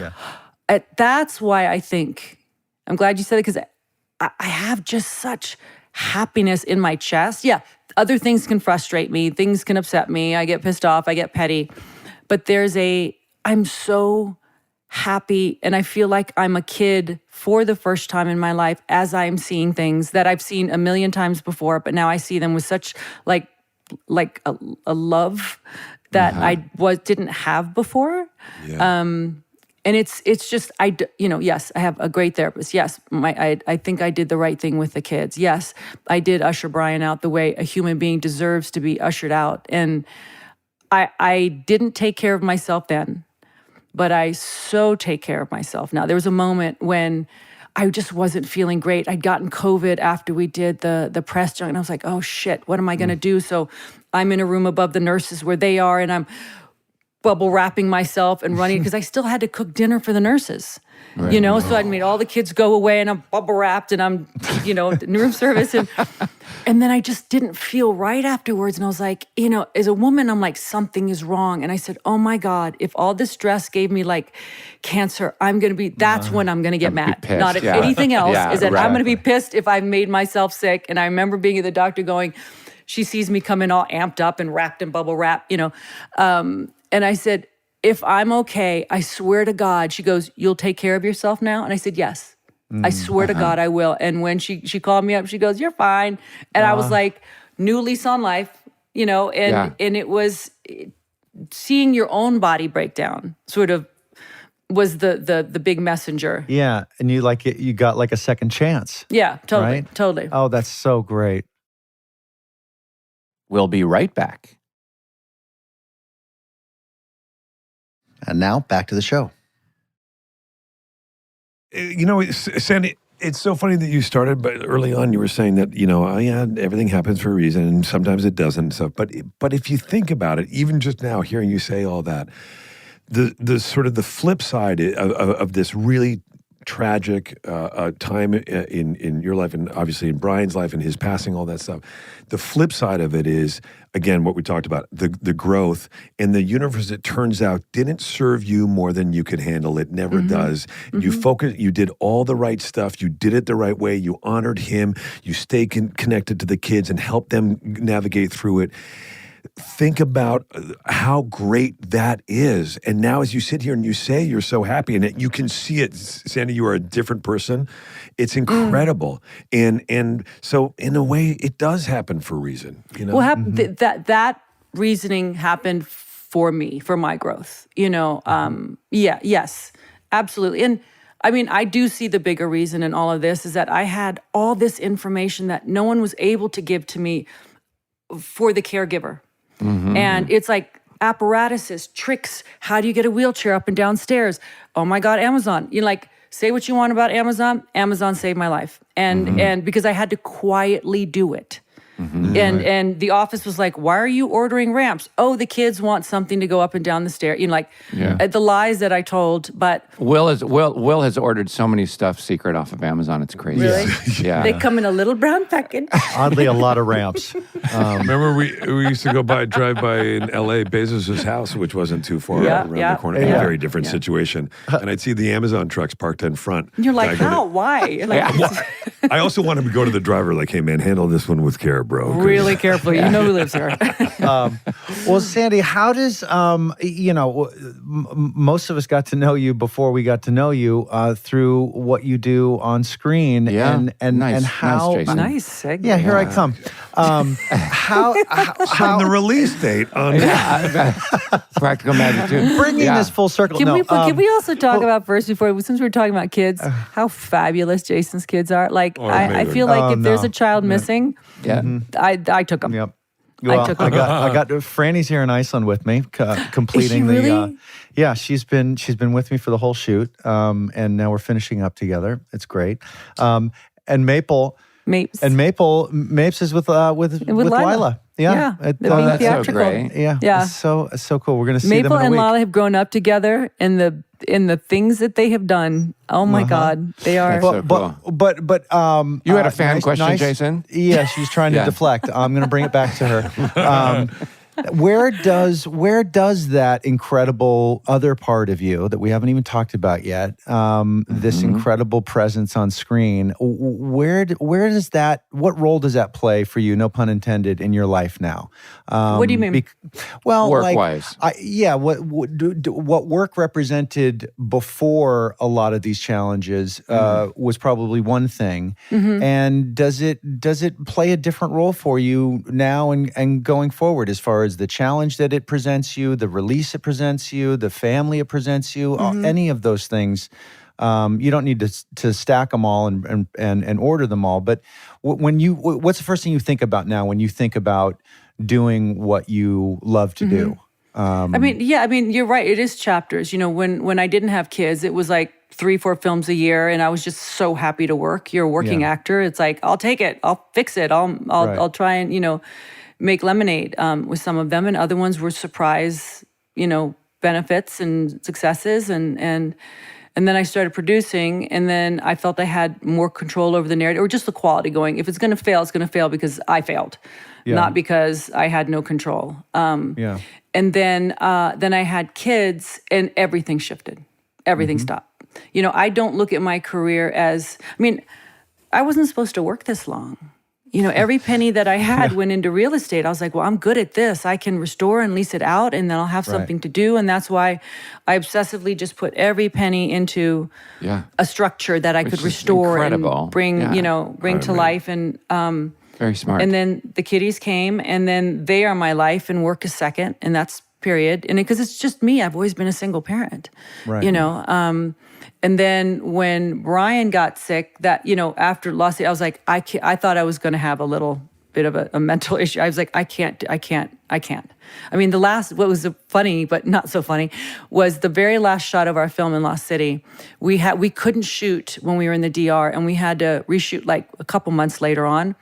"That's why I think." I'm glad you said it, because I have just such happiness in my chest. Yeah, other things can frustrate me. Things can upset me. I get pissed off. I get petty. But I'm so happy, and I feel like I'm a kid for the first time in my life as I'm seeing things that I've seen a million times before, but now I see them with such like a love that I didn't have before. Yeah. And it's just, yes, I have a great therapist. Yes, I think I did the right thing with the kids. Yes, I did usher Brian out the way a human being deserves to be ushered out. And I didn't take care of myself then, but I so take care of myself now. There was a moment when I just wasn't feeling great. I'd gotten COVID after we did the press junk, and I was like, oh shit, what am I going to do? So I'm in a room above the nurses where they are, and I'm bubble wrapping myself and running, because I still had to cook dinner for the nurses, so I'd made all the kids go away, and I'm bubble wrapped, and I'm, in room service. And then I just didn't feel right afterwards. And I was like, as a woman, I'm like, something is wrong. And I said, oh my God, if all this stress gave me like cancer, that's when I'm going to get mad. pissed, Not at yeah. anything else, Yeah, is that right. I'm going to be pissed if I've made myself sick. And I remember being at the doctor going, she sees me come in all amped up and wrapped in bubble wrap, and I said, if I'm okay, I swear to God, she goes, you'll take care of yourself now? And I said, yes, I swear to God I will. And when she called me up, she goes, you're fine. And I was like, new lease on life, and it was seeing your own body break down sort of was the big messenger. Yeah, and you got like a second chance. Yeah, totally, Right? totally. Oh, that's so great. We'll be right back. And now back to the show. Sandy, It's so funny that you started, but early on you were saying that, oh yeah, everything happens for a reason, and sometimes it doesn't. And stuff. But if you think about it, even just now hearing you say all that, the sort of the flip side of this really tragic time in your life, and obviously in Brian's life and his passing, all that stuff. The flip side of it is, again, what we talked about, the growth and the universe, it turns out, didn't serve you more than you could handle. It never does. You did all the right stuff. You did it the right way. You honored him. You stayed connected to the kids and helped them navigate through it. Think about how great that is. And now as you sit here and you say you're so happy, and you can see it, Sandy, you are a different person. It's incredible. And so in a way, it does happen for a reason. Well, that reasoning happened for me, for my growth. Yes, absolutely. And I mean, I do see the bigger reason in all of this is that I had all this information that no one was able to give to me for the caregiver. And it's like apparatuses, tricks. How do you get a wheelchair up and down stairs? Oh my God, Amazon. Say what you want about Amazon. Amazon saved my life. And because I had to quietly do it. And the office was like, why are you ordering ramps? Oh, the kids want something to go up and down the stair. The lies that I told. But Will has ordered so many stuff secret off of Amazon. It's crazy. Really? Yeah. They come in a little brown package. Oddly, a lot of ramps. Remember we used to drive by in L.A. Bezos' house, which wasn't too far around the corner. In a very different situation. And I'd see the Amazon trucks parked in front. And you're like, how? Why? I also want him to go to the driver like, hey man, handle this one with care, bro. Really carefully. You know who lives here. Well, Sandy, how does, most of us got to know you before we got to know you through what you do on screen. Yeah. And Nice. how. Nice, Jason. Nice segue. Yeah, here I come. How On the release date on Practical magic too. bringing this full circle. Can No, we also talk about first before, since we're talking about kids, how fabulous Jason's kids are? I feel like if there's a child missing, Yeah. I took them. Yep. Well, took I got Franny's here in Iceland with me, completing Is she really? Yeah, she's been with me for the whole shoot, and now we're finishing up together. It's great. And Mapes is with Lila. Yeah, they're being that's so theatrical. great. Yeah, Yeah. It's so cool. We're gonna see Maple them in a and week. Lala have grown up together, and the things that they have done. Oh my God, they are. So cool. But You had a fan question, Jason? Yeah, she's trying to deflect. I'm going to bring it back to her. Where does that incredible other part of you that we haven't even talked about yet, this incredible presence on screen, where does that? What role does that play for you? No pun intended, in your life now. What do you mean? Work-wise. What work represented before a lot of these challenges was probably one thing, and does it play a different role for you now and going forward as far as the challenge that it presents you, the release it presents you, the family it presents you, any of those things? You don't need to stack them all and order them all, but what's the first thing you think about now when you think about doing what you love to do? I mean, you're right. It is chapters. When I didn't have kids, it was like 3-4 films a year, and I was just so happy to work. You're a working actor. It's like, I'll take it. I'll fix it. I'll try and make lemonade with some of them, and other ones were surprise, benefits and successes, and then I started producing, and then I felt I had more control over the narrative, or just the quality going. If it's going to fail, it's going to fail because I failed, not because I had no control. And then I had kids, and everything shifted. Everything stopped. I don't look at my career as, I wasn't supposed to work this long. Every penny that I had went into real estate. I was like, well, I'm good at this. I can restore and lease it out, and then I'll have something to do. And that's why I obsessively just put every penny into a structure that I could restore and bring to life. And very smart. And then the kiddies came, and then they are my life, and work is second, and that's period. And because it's just me, I've always been a single parent. Right. And then when Brian got sick, that, after Los Angeles, I was like, I thought I was going to have a little bit of a mental issue. I was like, I can't. I mean, what was funny, but not so funny, was the very last shot of our film in Lost City. We couldn't shoot when we were in the DR, and we had to reshoot like a couple months later on.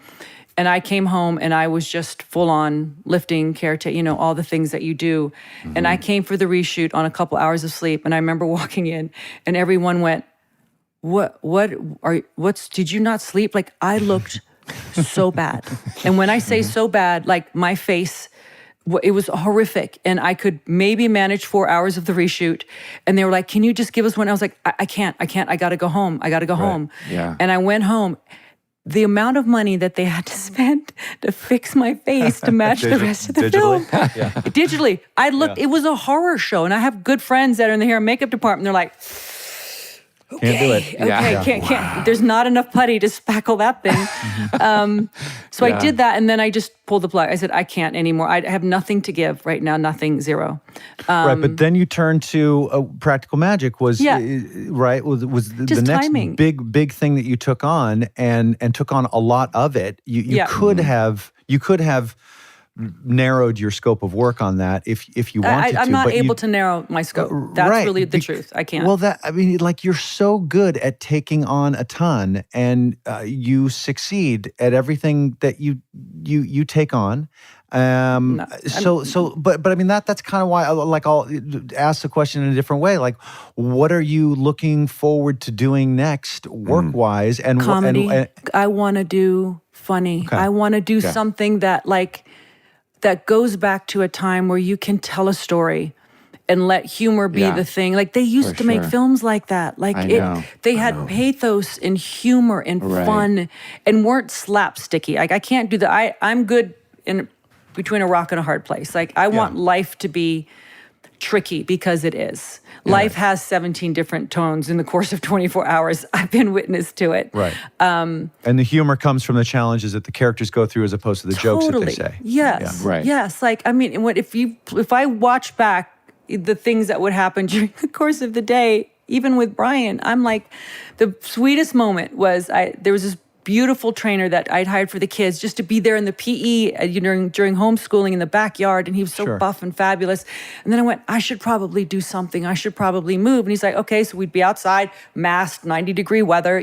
And I came home and I was just full on lifting, caretaking, all the things that you do. Mm-hmm. And I came for the reshoot on a couple hours of sleep. And I remember walking in and everyone went, did you not sleep? Like, I looked so bad. And when I say so bad, like my face, it was horrific. And I could maybe manage 4 hours of the reshoot. And they were like, can you just give us one? I was like, I can't. I got to go home. Home. Yeah. And I went home. The amount of money that they had to spend to fix my face to match the rest of the film. Digitally. I looked, it was a horror show. And I have good friends that are in the hair and makeup department. They're like, can't do it. Okay, can't. There's not enough putty to spackle that thing. So I did that, and then I just pulled the plug. I said, I can't anymore. I have nothing to give right now, nothing, zero. Right, but then you turned to Practical Magic was right was the next timing. big thing that you took on and took on a lot of it. You could have narrowed your scope of work on that if you wanted to. I'm not able to narrow my scope. That's really the truth. I can't. Well, you're so good at taking on a ton, and you succeed at everything that you take on. But I mean that's kind of why I'll ask the question in a different way. Like, what are you looking forward to doing next, work-wise? And comedy. I want to do funny. Okay. I want to do something that that goes back to a time where you can tell a story and let humor be the thing. Like they used to make films like that. Like they had pathos and humor and fun and weren't slapsticky. Like I can't do that. I'm good in between a rock and a hard place. Like I want life to be tricky because it is. Life has 17 different tones in the course of 24 hours. I've been witness to it. Right. And the humor comes from the challenges that the characters go through as opposed to the jokes that they say. Yes. Yeah. Right. Yes. Like, I mean, if I watch back the things that would happen during the course of the day, even with Brian, I'm like, the sweetest moment was there was this beautiful trainer that I'd hired for the kids just to be there in the PE during homeschooling in the backyard. And he was so buff and fabulous. And then I went, I should probably do something. I should probably move. And he's like, okay. So we'd be outside, masked, 90-degree weather,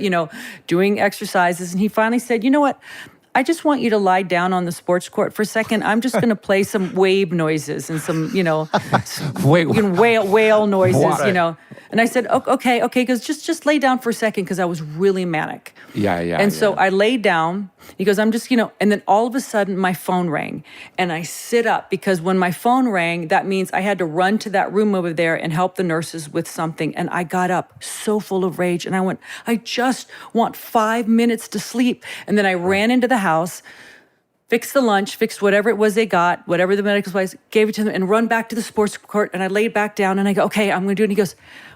doing exercises. And he finally said, you know what? I just want you to lie down on the sports court for a second. I'm just going to play some wave noises and some, whale noises, And I said, okay, because just lay down for a second because I was really manic. So I laid down. He goes, I'm just, and then all of a sudden my phone rang and I sit up because when my phone rang, that means I had to run to that room over there and help the nurses with something. And I got up so full of rage and I went, I just want 5 minutes to sleep. And then I ran into the house, fixed the lunch, fixed whatever it was they got, whatever the medical supplies, gave it to them and run back to the sports court. And I laid back down and I go, okay, I'm going to do it. And he goes,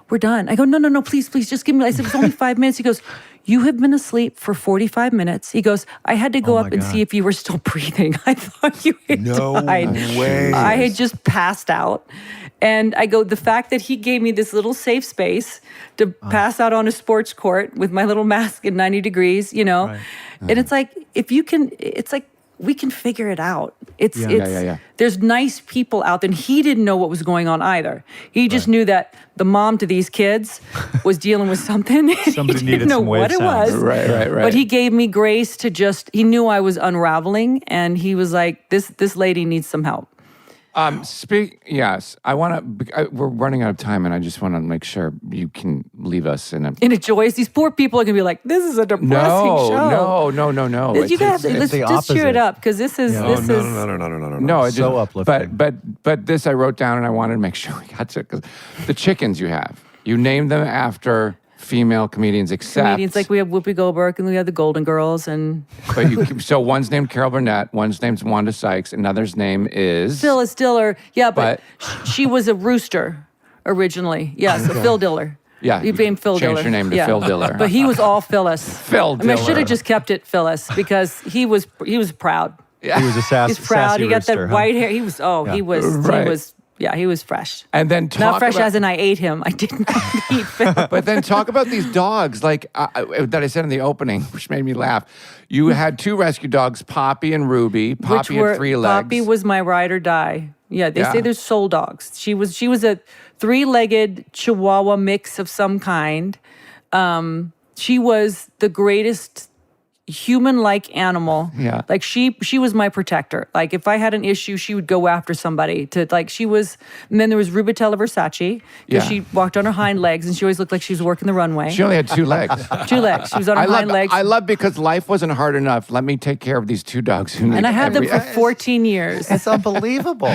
we're done. I go, no, please, just give me, I said, it's only 5 minutes. He goes, you have been asleep for 45 minutes. He goes, I had to go up and see if you were still breathing. I thought you had died. No way. I had just passed out. And I go, the fact that he gave me this little safe space to pass out on a sports court with my little mask at 90 degrees, and it's like, we can figure it out. There's nice people out there. And he didn't know what was going on either. He just knew that the mom to these kids was dealing with something. Somebody he didn't know what it was. Right. But he gave me grace to he knew I was unraveling. And he was like, this lady needs some help. Yes, I want to. We're running out of time, and I just want to make sure you can leave us in a joyous. These poor people are gonna be like, "This is a depressing show." No. You guys, let's just cheer it up because this is No, it's so uplifting. But this I wrote down, and I wanted to make sure we got to because the chickens you named them after female comedians, like we have Whoopi Goldberg and we have the Golden Girls and. But so one's named Carol Burnett, one's named Wanda Sykes, another's name is Phyllis Diller. Yeah, but she was a rooster originally. Yeah, so Phil Diller. Yeah, you named Phil Diller. Changed your name to Phil Diller. But he was all Phyllis. Phil Diller. I should have just kept it Phyllis because he was proud. He was a sassy He's proud. He got rooster, that white hair. He was. He was Yeah, he was fresh. And then Not fresh as in I ate him. I did not eat Phil. But then talk about these dogs, like that I said in the opening, which made me laugh. You had 2 rescue dogs, Poppy and Ruby. Poppy had 3 legs. Poppy was my ride or die. Yeah, they Yeah. say they're soul dogs. She was a 3-legged Chihuahua mix of some kind. She was the greatest human-like animal. Yeah. Like she was my protector. Like if I had an issue, she would go after somebody to like she was. And then there was Rubitella Versace because Yeah. she walked on her hind legs and she always looked like she was working the runway. She only had 2 legs. 2 legs. She was on her hind legs. I love because life wasn't hard enough. Let me take care of these 2 dogs who need and I had them every- for 14 years. It's unbelievable.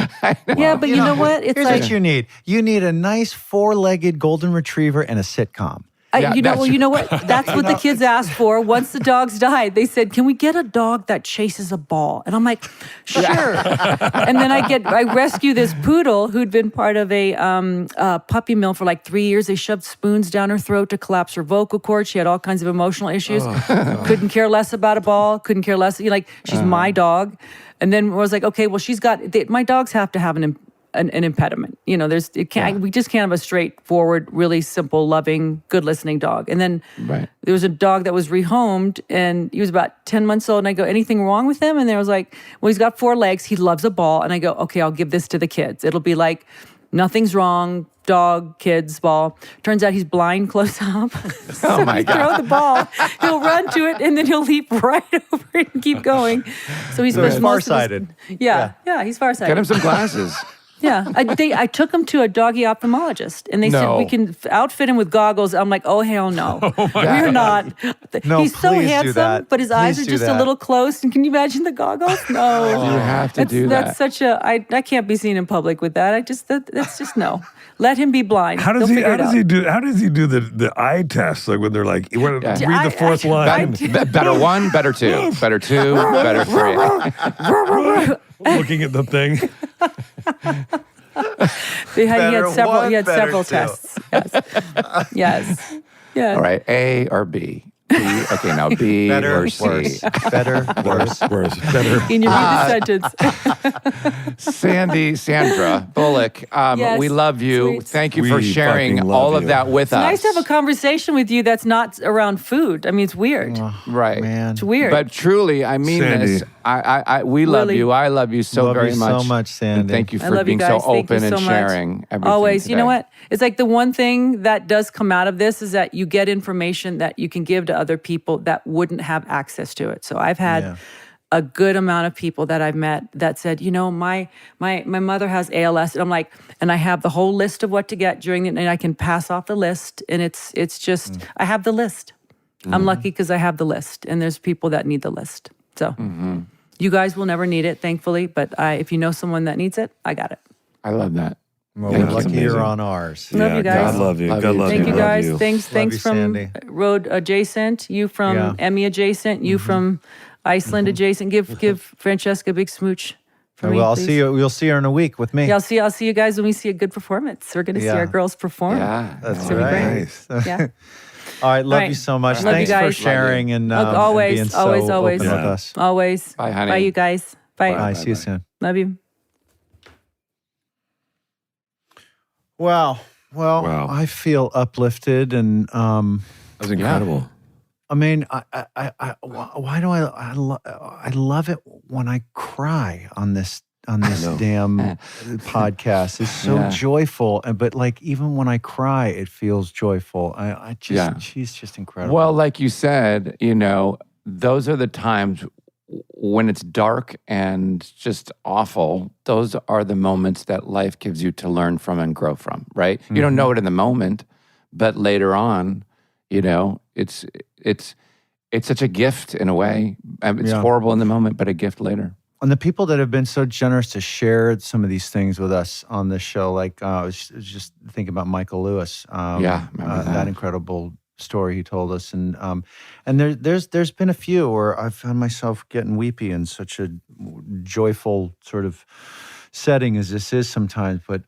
Yeah, but you know what? It's Here's like what you need. You need a nice 4-legged golden retriever and a sitcom. Yeah, you know, that's- well, you know what? That's what the kids asked for. Once the dogs died, they said, "Can we get a dog that chases a ball?" And I'm like, "Sure." And then I rescue this poodle who'd been part of a puppy mill for like 3 years. They shoved spoons down her throat to collapse her vocal cords. She had all kinds of emotional issues. Couldn't care less about a ball. Couldn't care less. She's my dog. And then I was like, okay, well, my dogs have to have an impediment. You know, we just can't have a straightforward, really simple, loving, good listening dog. And then there was a dog that was rehomed and he was about 10 months old. And I go, anything wrong with him? And there was like, well, he's got 4 legs. He loves a ball. And I go, okay, I'll give this to the kids. It'll be like, nothing's wrong. Dog, kids, ball. Turns out he's blind close up. Oh my God. Throw the ball. He'll run to it and then he'll leap right over it and keep going. So he's farsighted. Yeah, he's farsighted. Get him some glasses. Yeah, I took him to a doggy ophthalmologist, and they said we can outfit him with goggles. I'm like, oh hell no, we're not. No, He's so please do handsome, that. but his eyes Please are do just that. a little close. And can you imagine the goggles? No, You have to do that. That's such a. I can't be seen in public with that. That's just no. Let him be blind. How does They'll he? figure How it does out. he do? How does he do the eye test? Like when they're like, you want to read the 4th line, Better 1, better 2, better 2, better 3. looking at the thing. He had Better several. one, He had better several two. tests. Yes. Yeah. All right, A or B? B. Okay, now B Better, or C. worse. Better, worse. Worse, better. Can you read the sentence? Sandra Bullock, Yes, we love you. sweet. Thank you We for sharing fucking love all of you. that with us. Nice to have a conversation with you that's not around food. I mean, it's weird. Right. Man. It's weird. But truly, I mean Sandy. this. We love Really. you. I love you so Love very you much. so much, Sandy. And thank you I for love you being guys. so Thank you open and so much. sharing everything. Always. You know today. what? It's like the one thing that does come out of this is that you get information that you can give to other people that wouldn't have access to it. So I've had a good amount of people that I've met that said, you know, my mother has ALS, and I'm like, and I have the whole list of what to get during the, and I can pass off the list, and it's just I have the list. I'm lucky because I have the list, and there's people that need the list. So you guys will never need it, thankfully, but if you know someone that needs it, I got it. I love that. Well, Thank we're you. lucky Amazing. you're on ours. Love you guys. God love you. Love God you. love Thank you. you Love guys. you. Thanks you, from Sandy. Road adjacent, you from Yeah. Emmy adjacent, you from Iceland adjacent. Give Francesca a big smooch for me, Well, I'll please. see you. We'll see her in a week with me. Yeah, I'll see you guys when we see a good performance. We're going to see Yeah. our girls perform. Yeah. That's It's gonna be great. Nice. Yeah. All right, love right. you so much. Love you Thanks for guys. sharing and, Always, and being always, so always. open with Yeah. us. Always. Bye, honey. Bye, you guys. Bye. Bye. See you soon. Love you. Wow. Well, Wow. I feel uplifted, and That was incredible. I mean, why do I love it when I cry on this know. damn podcast? It's so Yeah. joyful, but like even when I cry, it feels joyful. I just Yeah. she's just incredible. Well, like you said, you know, those are the times when it's dark and just awful. Those are the moments that life gives you to learn from and grow from, right? You don't know it in the moment, but later on, you know, it's such a gift in a way. It's Yeah. horrible in the moment, but a gift later. And the people that have been so generous to share some of these things with us on this show, like I was just thinking about Michael Lewis. Yeah, remember that that. incredible story he told us, and there's been a few where I've found myself getting weepy in such a joyful sort of setting as this is sometimes. But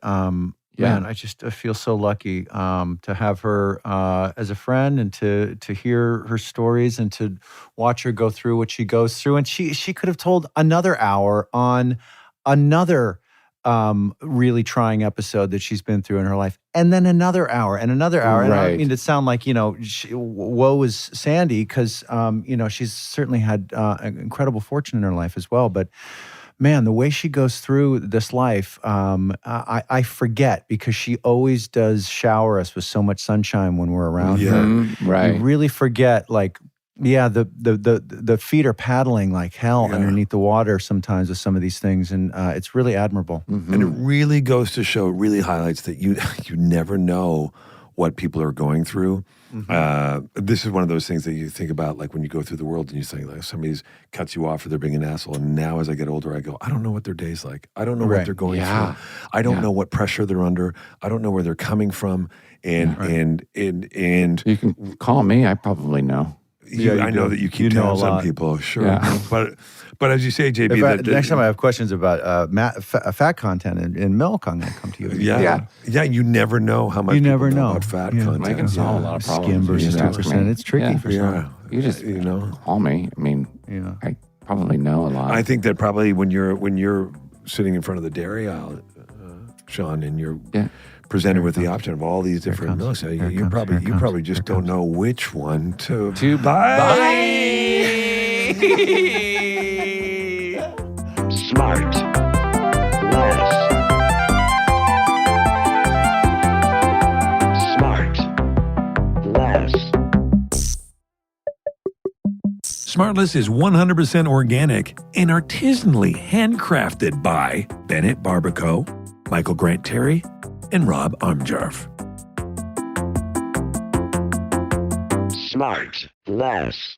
man, I feel so lucky to have her as a friend, and to hear her stories, and to watch her go through what she goes through. And she could have told another hour on another really trying episode that she's been through in her life, and then another hour and another hour. And I don't Right. mean to sound like, woe is Sandy, because, she's certainly had an incredible fortune in her life as well. But man, the way she goes through this life, I forget, because she always does shower us with so much sunshine when we're around her. Mhm, right. You really forget, like, the feet are paddling like hell underneath the water sometimes with some of these things, and it's really admirable. And it really goes to show, it really highlights that you never know what people are going through. This is one of those things that you think about, like when you go through the world and you think, like, somebody's cuts you off or they're being an asshole. And now as I get older, I go, I don't know what their day's like. I don't know what they're going through. I don't know what pressure they're under. I don't know where they're coming from. And You can call me. I probably know. I know that you keep tabs on people, sure. Yeah. But as you say, JB, Next time I have questions about fat content in milk, I'm going to come to you. Yeah, you never know how much You never people know about fat Yeah. content. I can solve a lot of problems. Skim You versus just ask 2%. me. It's tricky for some. You just call me. I mean, I probably know a lot. I think that probably when you're sitting in front of the dairy aisle, Sean, and you're presented with the option of all these different milks, you probably just don't know which one to buy. SmartLess. SmartLess is 100% organic and artisanally handcrafted by Bennett Barbaco, Michael Grant Terry, and Rob Armjarf. SmartLess.